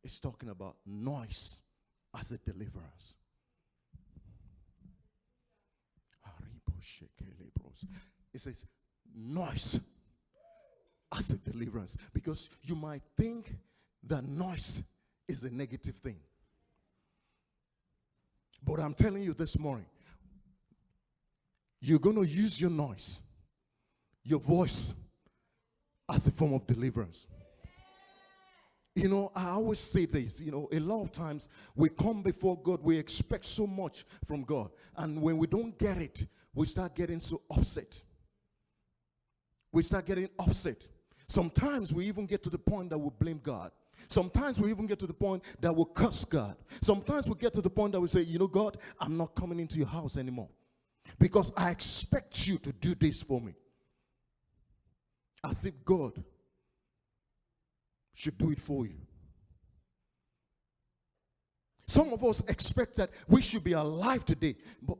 It's talking about noise as a deliverance. It says noise as a deliverance. Because you might think that noise is a negative thing. But I'm telling you this morning, you're going to use your noise, your voice, as a form of deliverance. You know, I always say this, you know, a lot of times we come before God, we expect so much from God. And when we don't get it, we start getting so upset. We start getting upset. Sometimes we even get to the point that we blame God. Sometimes we even get to the point that we curse God. Sometimes we get to the point that we say, you know, God, I'm not coming into your house anymore, because I expect you to do this for me. As if God should do it for you. Some of us expect that we should be alive today. But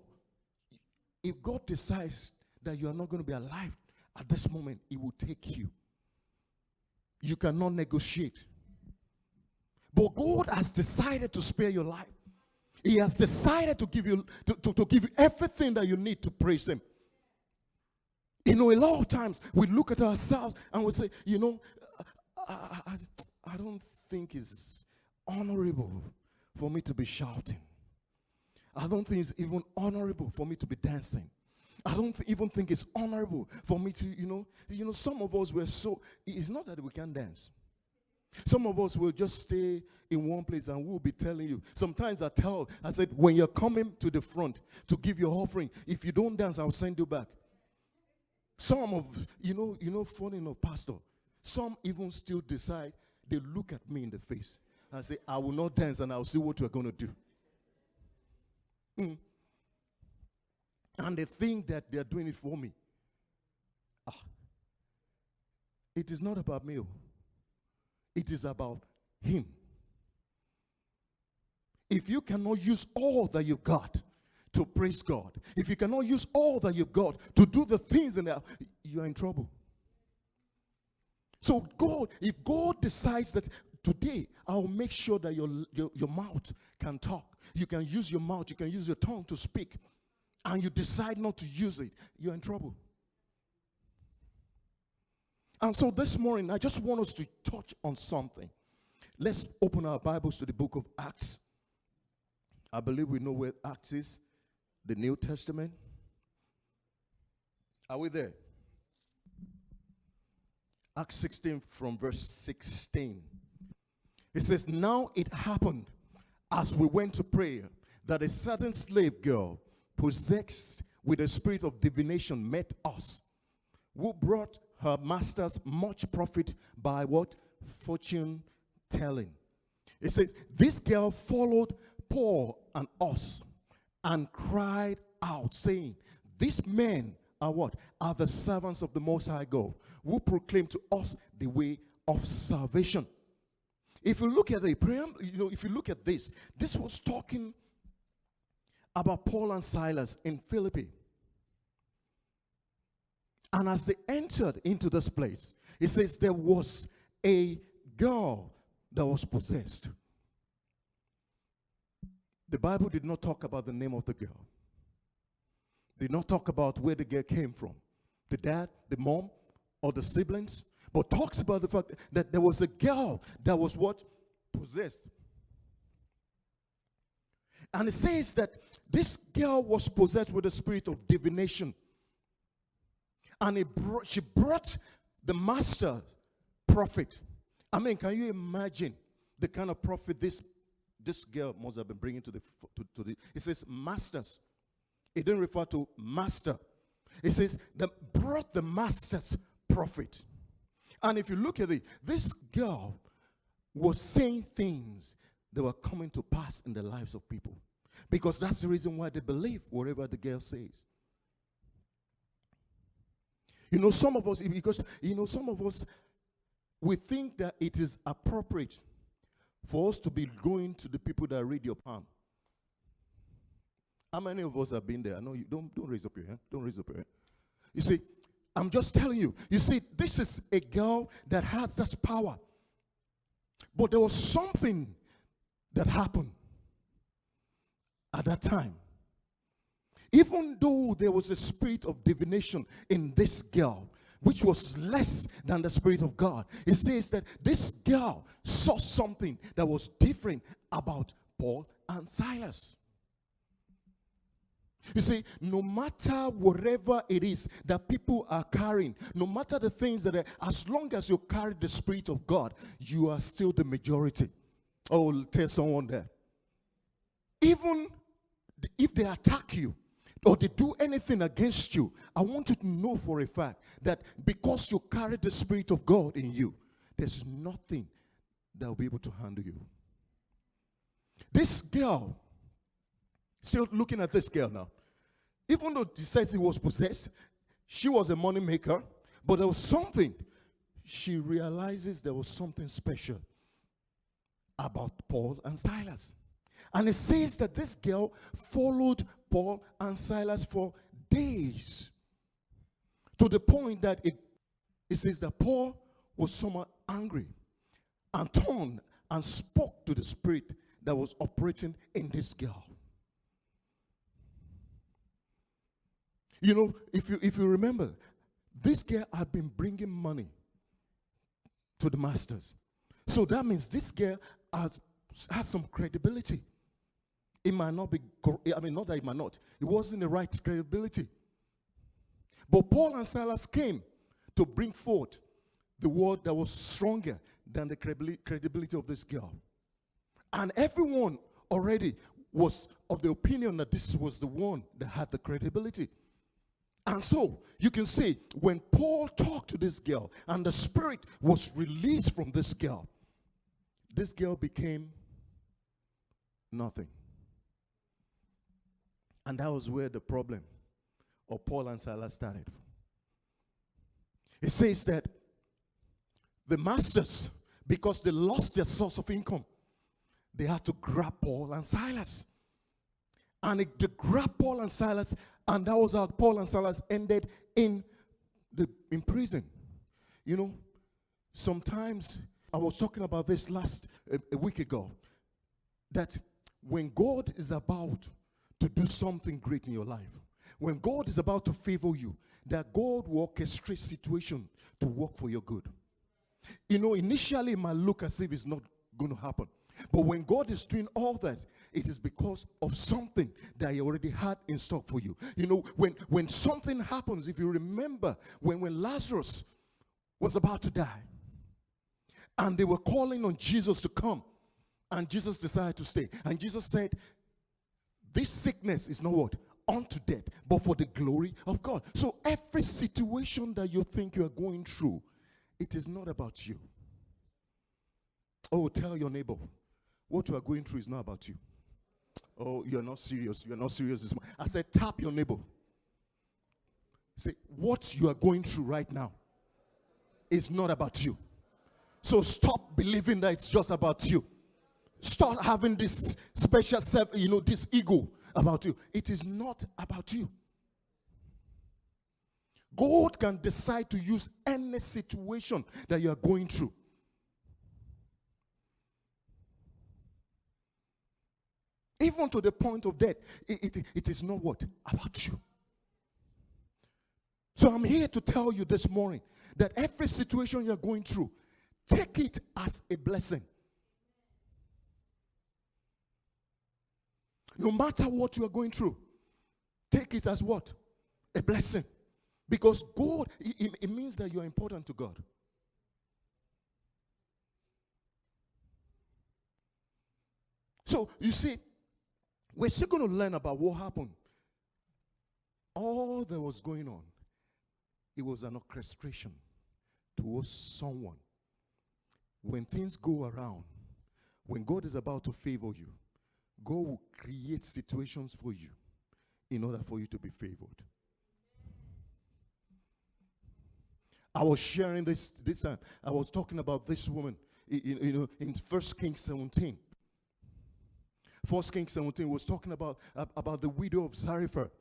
if God decides that you are not going to be alive at this moment, He will take you. You cannot negotiate. But God has decided to spare your life. He has decided to give you to give you everything that you need to praise Him. You know, a lot of times we look at ourselves and we say, you know, I don't think it's honorable for me to be shouting. I don't think it's even honorable for me to be dancing. I don't even think it's honorable for me to, you know, some of us were so, it's not that we can't dance. Some of us will just stay in one place and we'll be telling you. Sometimes I said, when you're coming to the front to give your offering, if you don't dance, I'll send you back. Some of, you know, funny enough, Pastor, some even still decide, they look at me in the face and say, I will not dance and I'll see what you're going to do. And they think that they're doing it for me. It is not about me. It is about Him. If you cannot use all that you've got to praise God, if you cannot use all that you've got to do the things in there, you're in trouble. So God, if God decides that today I'll make sure that your mouth can talk, you can use your mouth, you can use your tongue to speak, and you decide not to use it, you're in trouble. And so this morning, I just want us to touch on something. Let's open our Bibles to the book of Acts. I believe we know where Acts is, the New Testament. Are we there? Acts 16 from verse 16. It says, now it happened as we went to prayer that a certain slave girl possessed with a spirit of divination met us, who brought her masters much profit by what? Fortune telling. It says, this girl followed Paul and us and cried out, saying, these men are what? Are the servants of the Most High God, who proclaim to us the way of salvation. If you look at the preamble, if you look at this was talking about Paul and Silas in Philippi. And as they entered into this place, it says there was a girl that was possessed. The Bible did not talk about the name of the girl. Did not talk about where the girl came from. The dad, the mom, or the siblings. But talks about the fact that there was a girl that was what? Possessed. And it says that this girl was possessed with a spirit of divination. And she brought the master prophet. I mean, can you imagine the kind of prophet this girl must have been bringing to the it says masters. It didn't refer to master. It says that brought the master's prophet. And if you look at it, this girl was saying things that were coming to pass in the lives of people. Because that's the reason why they believe whatever the girl says. Some of us, we think that it is appropriate for us to be going to the people that read your palm. How many of us have been there? I know you don't raise up your hand. Don't raise up your hand. You see, I'm just telling you. You see, this is a girl that has this power. But there was something that happened at that time. Even though there was a spirit of divination in this girl, which was less than the Spirit of God, it says that this girl saw something that was different about Paul and Silas. You see, no matter whatever it is that people are carrying, no matter the things that are, as long as you carry the Spirit of God, you are still the majority. Oh, tell someone that. Even if they attack you, or they do anything against you, I want you to know for a fact that because you carry the Spirit of God in you, there's nothing that will be able to handle you. This girl, still looking at this girl now, even though she says he was possessed, she was a money maker, but there was something. She realizes there was something special about Paul and Silas. And it says that this girl followed Paul and Silas for days, to the point that it says that Paul was somewhat angry and turned and spoke to the spirit that was operating in this girl. You know, if you remember, this girl had been bringing money to the masters. So that means this girl has some credibility. It might not be, not that it might not. It wasn't the right credibility. But Paul and Silas came to bring forth the word that was stronger than the credibility of this girl. And everyone already was of the opinion that this was the one that had the credibility. And so, you can see, when Paul talked to this girl and the spirit was released from this girl became nothing. And that was where the problem of Paul and Silas started. It says that the masters, because they lost their source of income, they had to grab Paul and Silas. And they grabbed Paul and Silas, and that was how Paul and Silas ended in prison. You know, sometimes, I was talking about this a week ago, that when God is about to do something great in your life, when God is about to favor you, that God will orchestrate situation to work for your good. You know, initially it might look as if it's not going to happen. But when God is doing all that, it is because of something that He already had in stock for you. You know, when something happens, if you remember, when Lazarus was about to die, and they were calling on Jesus to come, and Jesus decided to stay. And Jesus said, this sickness is not what? Unto death, but for the glory of God. So every situation that you think you are going through, it is not about you. Oh, tell your neighbor, what you are going through is not about you. Oh, you're not serious. You're not serious this morning. I said, tap your neighbor. Say, what you are going through right now is not about you. So stop believing that it's just about you. Start having this special self, this ego about you. It is not about you. God can decide to use any situation that you are going through. Even to the point of death, it is not what? About you. So I'm here to tell you this morning that every situation you're going through, take it as a blessing. No matter what you are going through, take it as what? A blessing. Because God, it means that you are important to God. So, you see, we're still going to learn about what happened. All that was going on, it was an orchestration towards someone. When things go around, when God is about to favor you, God will create situations for you in order for you to be favored. I was sharing this time. I was talking about this woman, in 1 Kings 17. 1 Kings 17 was talking about the widow of Zarephath.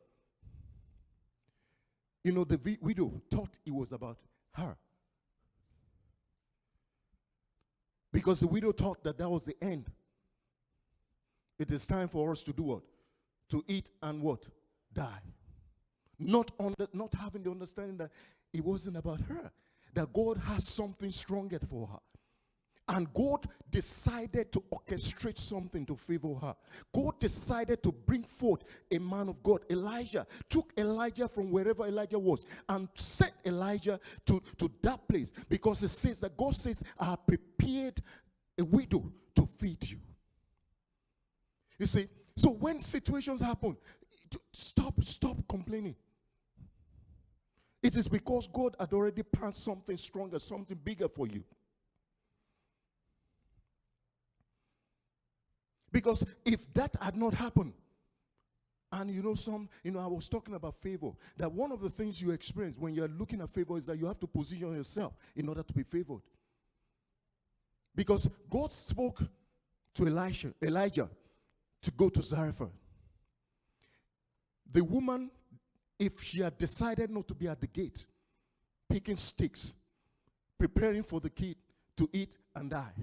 You know, the widow thought it was about her. Because the widow thought that was the end. It is time for us to do what? To eat and what? Die. Not having the understanding that it wasn't about her. That God has something stronger for her. And God decided to orchestrate something to favor her. God decided to bring forth a man of God. Elijah took Elijah from wherever Elijah was and sent Elijah to that place. Because it says that God says, I have prepared a widow to feed you. You see, so when situations happen, stop complaining. It is because God had already planned something stronger, something bigger for you. Because if that had not happened, and I was talking about favor, that one of the things you experience when you're looking at favor is that you have to position yourself in order to be favored. Because God spoke to Elijah to go to Zarephath. The woman, if she had decided not to be at the gate, picking sticks, preparing for the kid to eat and die,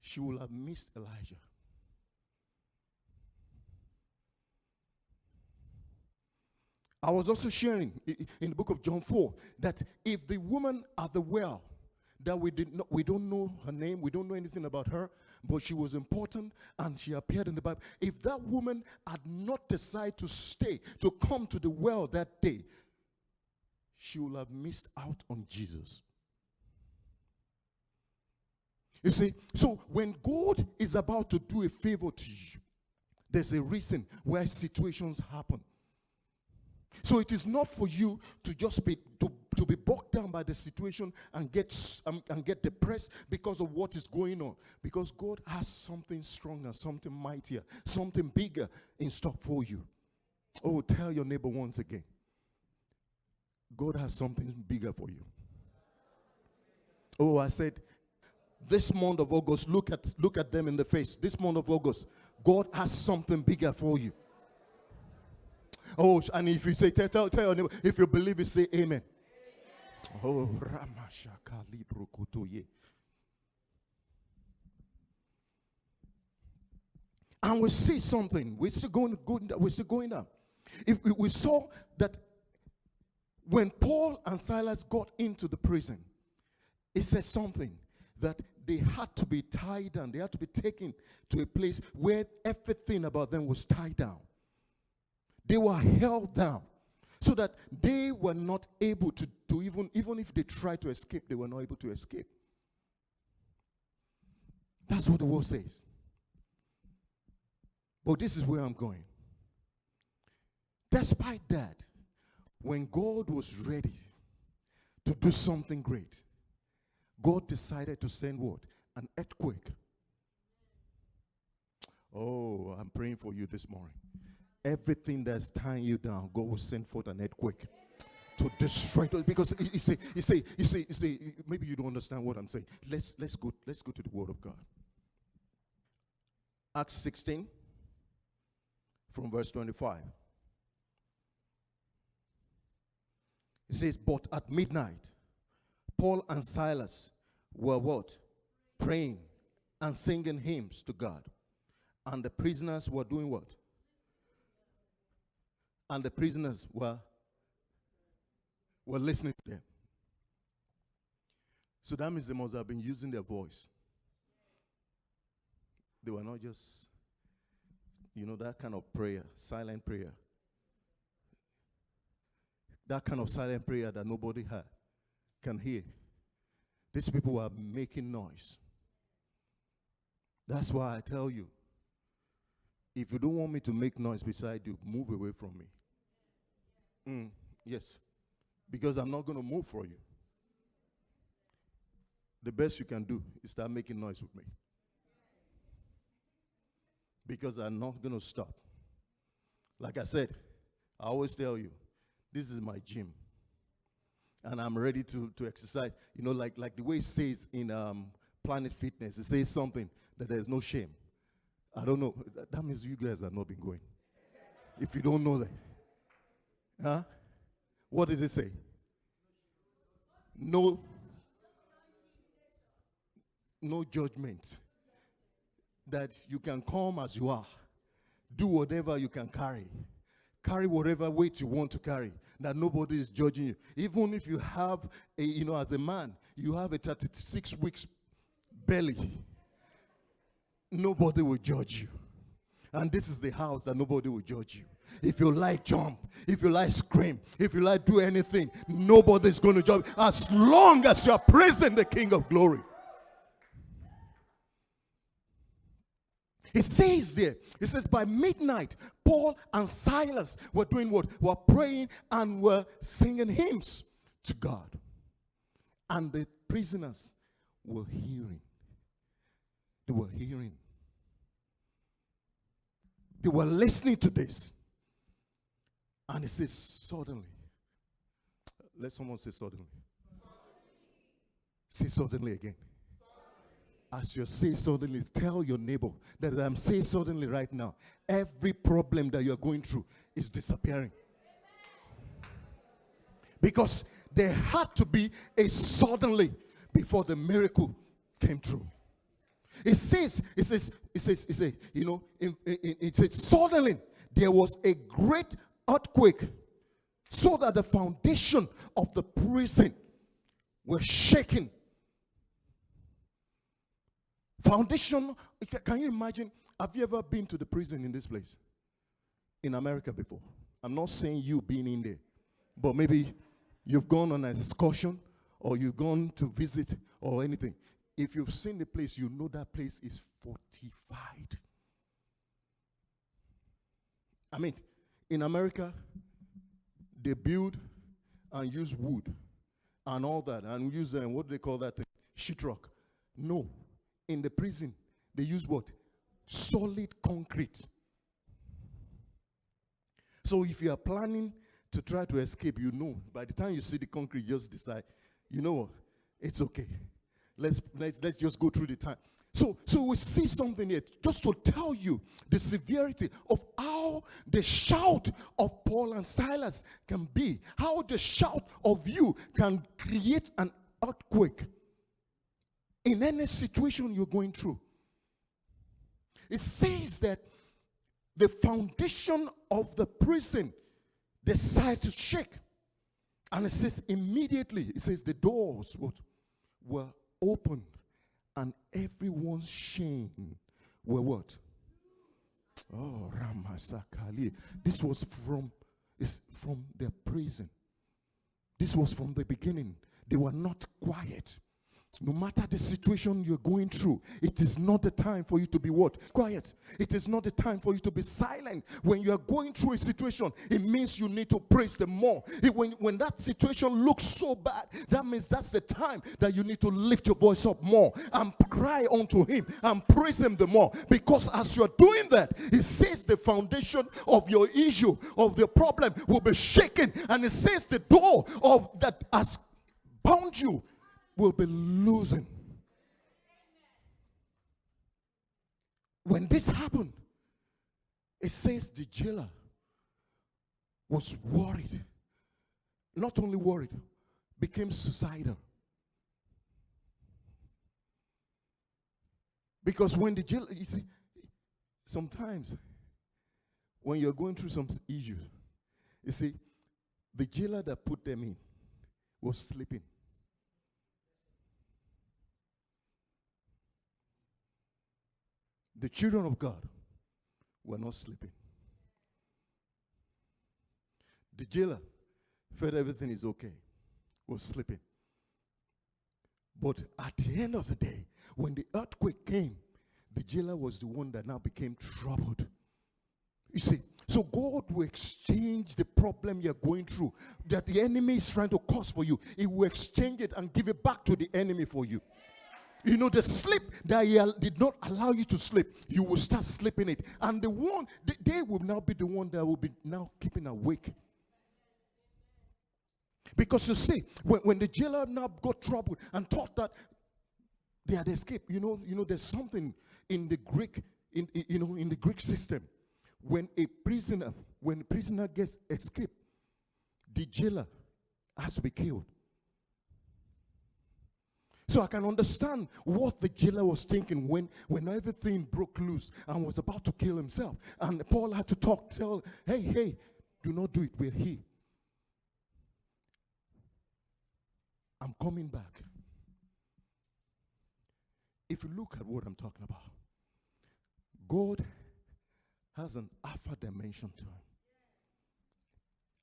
she would have missed Elijah. I was also sharing in the book of John 4 that if the woman at the well, that we don't know her name, we don't know anything about her, but she was important and she appeared in the Bible. If that woman had not decided to stay, to come to the well that day, she would have missed out on Jesus. You see, so when God is about to do a favor to you, there's a reason why situations happen. So it is not for you to just be to be bogged down by the situation and get depressed because of what is going on. Because God has something stronger, something mightier, something bigger in stock for you. Oh, tell your neighbor once again. God has something bigger for you. Oh, I said, this month of August, look at them in the face. This month of August, God has something bigger for you. Oh, and if you say, tell your neighbor, if you believe it, say amen. Oh, Ramashaka Librokotoye. And we see something. We're still going down. If we saw that when Paul and Silas got into the prison, it says something that they had to be tied down. They had to be taken to a place where everything about them was tied down. They were held down so that they were not able to even if they tried to escape, they were not able to escape. That's what the word says. But this is where I'm going. Despite that, when God was ready to do something great, God decided to send what? An earthquake. Oh, I'm praying for you this morning. Everything that's tying you down, God will send forth an earthquake to destroy it. Because you say, maybe you don't understand what I'm saying. Let's go to the Word of God. Acts 16, from verse 25. It says, but at midnight, Paul and Silas were what? Praying and singing hymns to God. And the prisoners were doing what? And the prisoners were listening to them. So that means they must have been using their voice. They were not just, that kind of prayer, silent prayer. That kind of silent prayer that nobody can hear. These people were making noise. That's why I tell you, if you don't want me to make noise beside you, move away from me. Yes. Because I'm not going to move for you. The best you can do is start making noise with me. Because I'm not going to stop. Like I said, I always tell you, this is my gym. And I'm ready to exercise. Like the way it says in Planet Fitness, it says something that there's no shame. I don't know. That means you guys have not been going. If you don't know that. Huh? What does it say? No. no judgment. That you can come as you are. Do whatever you can carry. Carry whatever weight you want to carry. That nobody is judging you. Even if you have, as a man, you have a 36 weeks belly. Nobody will judge you. And this is the house that nobody will judge you. If you like jump, if you like scream, if you like do anything, nobody's going to judge you. As long as you are praising the King of Glory. It says there, it says by midnight, Paul and Silas were doing what? Were praying and were singing hymns to God. And the prisoners were hearing. They were hearing. They were listening to this. And it says suddenly. Let someone say suddenly. Say suddenly again. As you say suddenly, tell your neighbor that I'm saying suddenly right now. Every problem that you're going through is disappearing. Because there had to be a suddenly before the miracle came true. It says, suddenly there was a great earthquake, so that the foundation of the prison was shaken. Foundation, can you imagine? Have you ever been to the prison in this place? In America before? I'm not saying you being in there, but maybe you've gone on an excursion or you've gone to visit or anything. If you've seen the place, you know that place is fortified. I mean, in America, they build and use wood and all that, and use, what do they call that thing? Sheetrock. No. In the prison, they use what? Solid concrete. So if you are planning to try to escape, by the time you see the concrete, you just decide, you know what? It's okay. Let's just go through the time. So we see something here just to tell you the severity of how the shout of Paul and Silas can be. How the shout of you can create an earthquake in any situation you're going through. It says that the foundation of the prison decided to shake. And it says immediately, it says the doors were opened and everyone's shame were what? Oh, Ramasakali. This was from their prison. This was from the beginning. They were not quiet. No matter the situation you're going through, it is not the time for you to be what? Quiet. It is not the time for you to be silent. When you are going through a situation, it means you need to praise them more. When that situation looks so bad, that means that's the time that you need to lift your voice up more and cry unto him and praise him the more. Because as you're doing that, it says the foundation of your issue, of the problem will be shaken. And it says the door of that has bound you will be losing. When this happened, it says the jailer was worried. Not only worried, became suicidal. Because when the jailer, you see, sometimes when you're going through some issues, you see, the jailer that put them in was sleeping. The children of God were not sleeping. The jailer felt everything is okay, was sleeping. But at the end of the day, when the earthquake came, the jailer was the one that now became troubled. You see, so God will exchange the problem you're going through that the enemy is trying to cause for you. He will exchange it and give it back to the enemy for you. You know, the sleep that he did not allow you to sleep, you will start sleeping it. And they will now be the one that will be now keeping awake. Because you see, when the jailer now got troubled and thought that they had escaped, you know, there's something in the Greek, in the Greek system. When a prisoner gets escaped, the jailer has to be killed. So I can understand what the jailer was thinking when everything broke loose and was about to kill himself. And Paul had to tell, hey, do not do it. We're here. I'm coming back. If you look at what I'm talking about, God has an alpha dimension to him.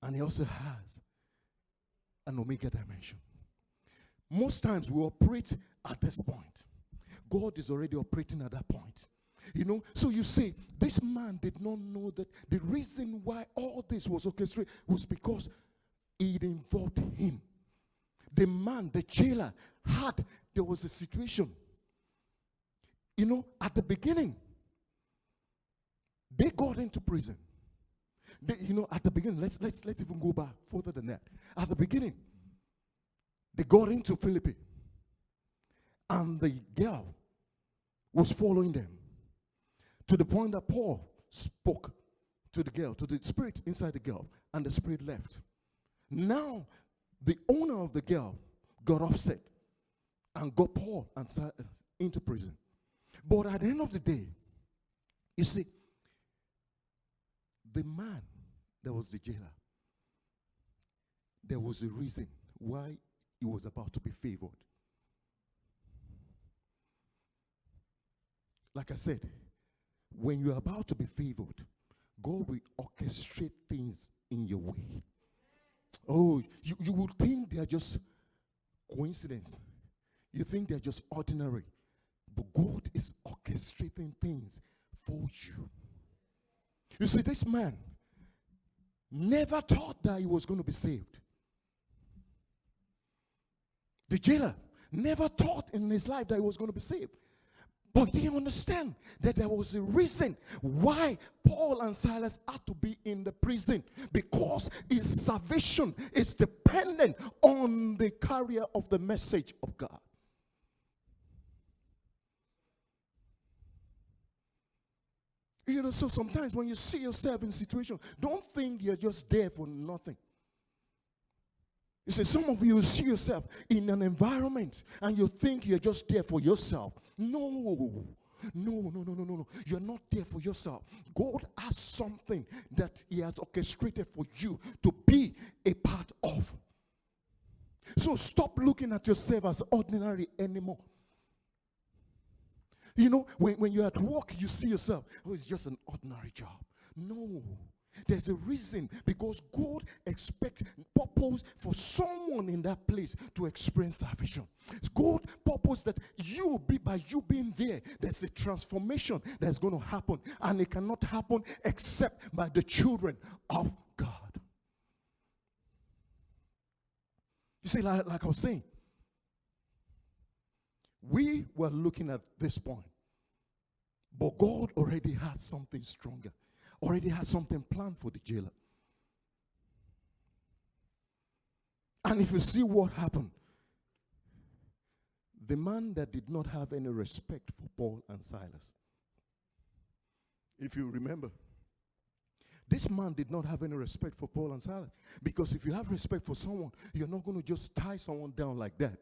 And he also has an omega dimension. Most times we operate at this point. God is already operating at that point. So you see, this man did not know that the reason why all this was orchestrated was because it involved him. The man, the jailer, there was a situation. At the beginning, they got into prison. At the beginning, let's even go back further than that. At the beginning, they got into Philippi, and the girl was following them to the point that Paul spoke to the girl, to the spirit inside the girl, and the spirit left. Now, the owner of the girl got upset and got Paul into prison. But at the end of the day, you see, the man that was the jailer, there was a reason why he was about to be favored. Like I said, when you're about to be favored, God will orchestrate things in your way. Oh, you will think they are just coincidence. You think they're just ordinary. But God is orchestrating things for you. You see, this man never thought that he was going to be saved. The jailer never thought in his life that he was going to be saved. But he understand that there was a reason why Paul and Silas had to be in the prison, because his salvation is dependent on the carrier of the message of God. So sometimes when you see yourself in a situation, don't think you're just there for nothing. You see, some of you see yourself in an environment and you think you're just there for yourself. No. You're not there for yourself. God has something that he has orchestrated for you to be a part of. So stop looking at yourself as ordinary anymore. When you're at work, you see yourself, it's just an ordinary job. No. There's a reason, because God expects purpose for someone in that place to experience salvation. It's God's purpose that by you being there, there's a transformation that's going to happen, and it cannot happen except by the children of God. You see, like I was saying, we were looking at this point, but God already had something stronger. Already had something planned for the jailer. And if you see what happened, the man that did not have any respect for Paul and Silas, if you remember, this man did not have any respect for Paul and Silas, because if you have respect for someone, you're not going to just tie someone down like that.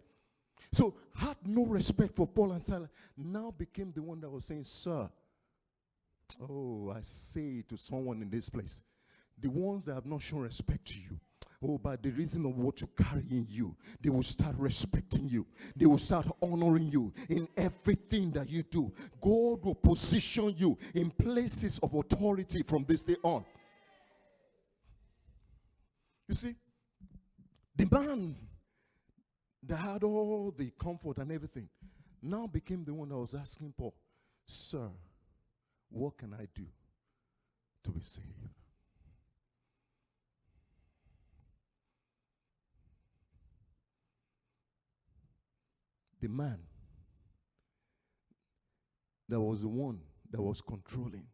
So had no respect for Paul and Silas, now became the one that was saying, sir, oh, I say to someone in this place, the ones that have not shown respect to you, by the reason of what you carry in you, they will start respecting you. They will start honoring you in everything that you do. God will position you in places of authority from this day on. You see, the man that had all the comfort and everything now became the one that was asking Paul, sir, what can I do to be saved? The man that was the one that was controlling,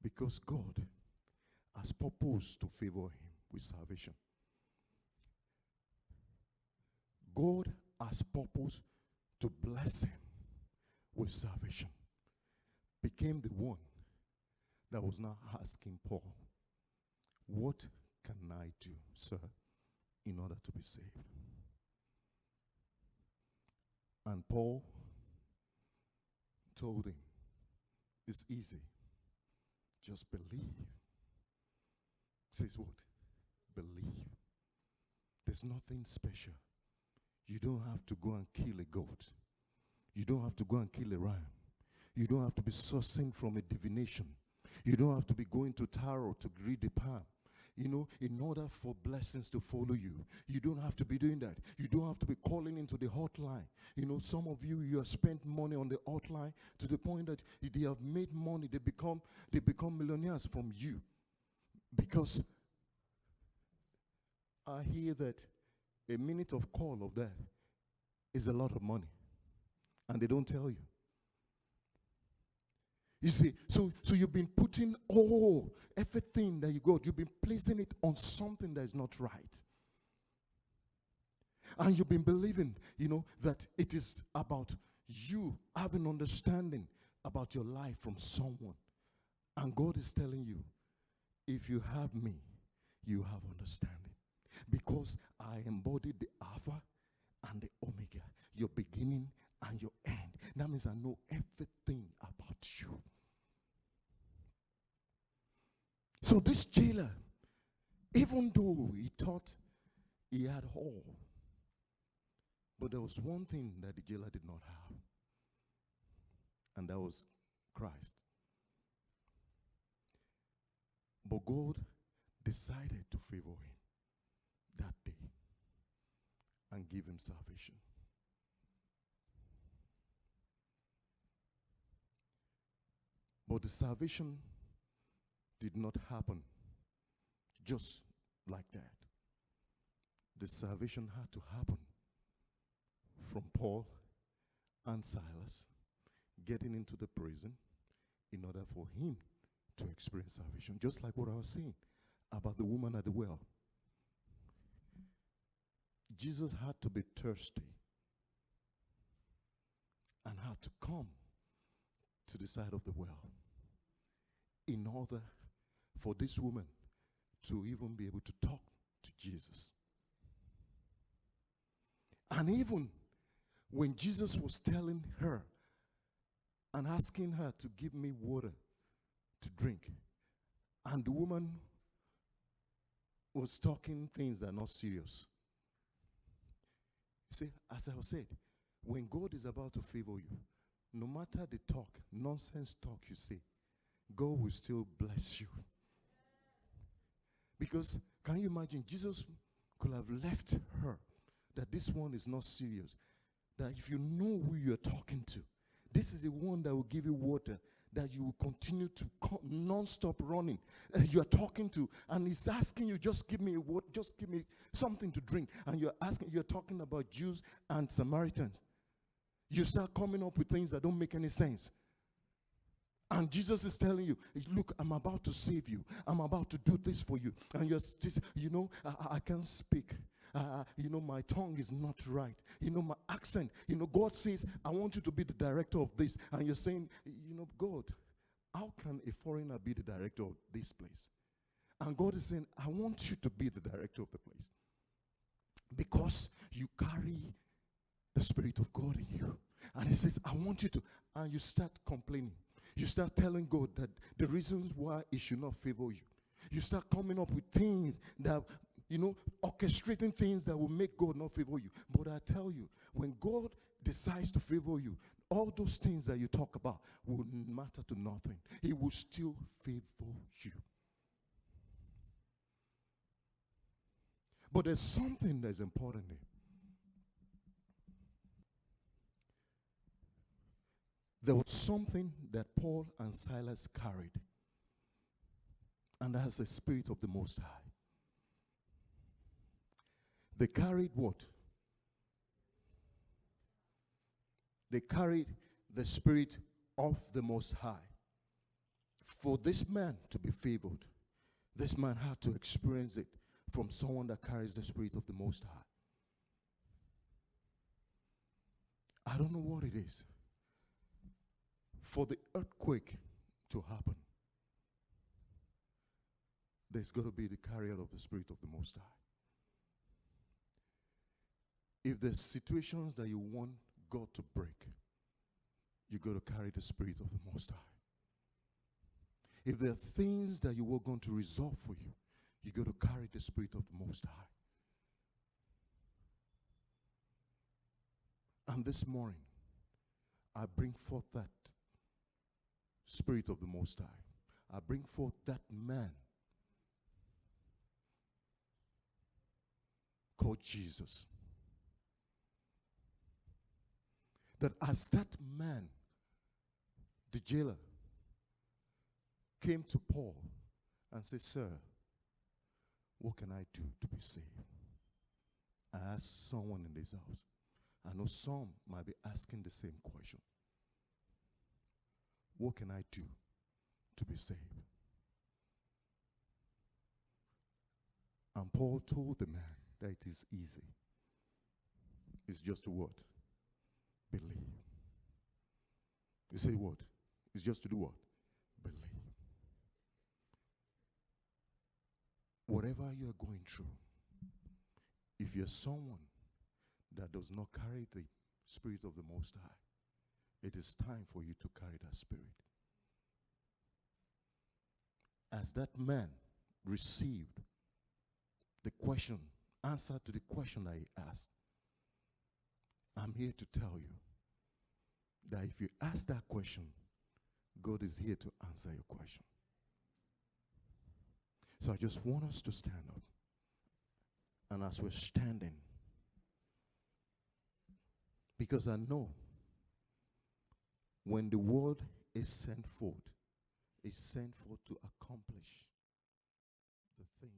because God has purposed to favor him with salvation. God has purposed to bless him with salvation. Became the one that was now asking Paul, what can I do, sir, in order to be saved? And Paul told him, it's easy. Just believe. Says what? Believe. There's nothing special. You don't have to go and kill a goat. You don't have to go and kill a ram. You don't have to be sourcing from a divination. You don't have to be going to tarot to read the palm. In order for blessings to follow you, you don't have to be doing that. You don't have to be calling into the hotline. Some of you have spent money on the hotline to the point that they have made money. They become millionaires from you. Because I hear that a minute of call of that is a lot of money. And they don't tell you. You see, so you've been putting everything that you got, you've been placing it on something that is not right. And you've been believing, that it is about you having understanding about your life from someone. And God is telling you, if you have me, you have understanding. Because I embody the Alpha and the Omega, your beginning and your end. That means I know everything about you. So this jailer, even though he thought he had all, but there was one thing that the jailer did not have, and that was Christ. But God decided to favor him that day and give him salvation. But the salvation did not happen just like that. The salvation had to happen from Paul and Silas getting into the prison in order for him to experience salvation. Just like what I was saying about the woman at the well. Jesus had to be thirsty and had to come to the side of the well in order for this woman to even be able to talk to Jesus. And even when Jesus was telling her and asking her to give me water to drink, and the woman was talking things that are not serious. You see, as I said, when God is about to favor you, no matter the talk, nonsense talk you say, God will still bless you. Because, can you imagine, Jesus could have left her, that this one is not serious. That if you know who you're talking to, this is the one that will give you water, that you will continue to non-stop running. You are talking to, and he's asking you, just give me water, just give me something to drink. And you're talking about Jews and Samaritans. You start coming up with things that don't make any sense. And Jesus is telling you, look, I'm about to save you. I'm about to do this for you. And you're just, I can't speak. My tongue is not right. My accent. God says, I want you to be the director of this. And you're saying, God, how can a foreigner be the director of this place? And God is saying, I want you to be the director of the place. Because you carry the Spirit of God in you. And he says, I want you to. And you start complaining. You start telling God that the reasons why he should not favor you. You start coming up with things that, orchestrating things that will make God not favor you. But I tell you, when God decides to favor you, all those things that you talk about will matter to nothing. He will still favor you. But there's something that's important here. There was something that Paul and Silas carried. And that's the Spirit of the Most High. They carried what? They carried the Spirit of the Most High. For this man to be favored, this man had to experience it from someone that carries the Spirit of the Most High. I don't know what it is. For the earthquake to happen, there's got to be the carrier of the Spirit of the Most High. If there's situations that you want God to break, you got to carry the Spirit of the Most High. If there are things that you were going to resolve for you, you got to carry the Spirit of the Most High. And this morning, I bring forth that Spirit of the Most High. I bring forth that man called Jesus. That as that man, the jailer, came to Paul and said, "Sir, what can I do to be saved?" I asked someone in this house. I know some might be asking the same question. What can I do to be saved? And Paul told the man that it is easy. It's just a word. Believe. He said what? It's just to do what? Believe. Whatever you are going through, if you're someone that does not carry the Spirit of the Most High, it is time for you to carry that Spirit. As that man received the question, answer to the question that he asked, I'm here to tell you that if you ask that question, God is here to answer your question. So I just want us to stand up. And as we're standing, because I know when the word is sent forth, it's sent forth to accomplish the thing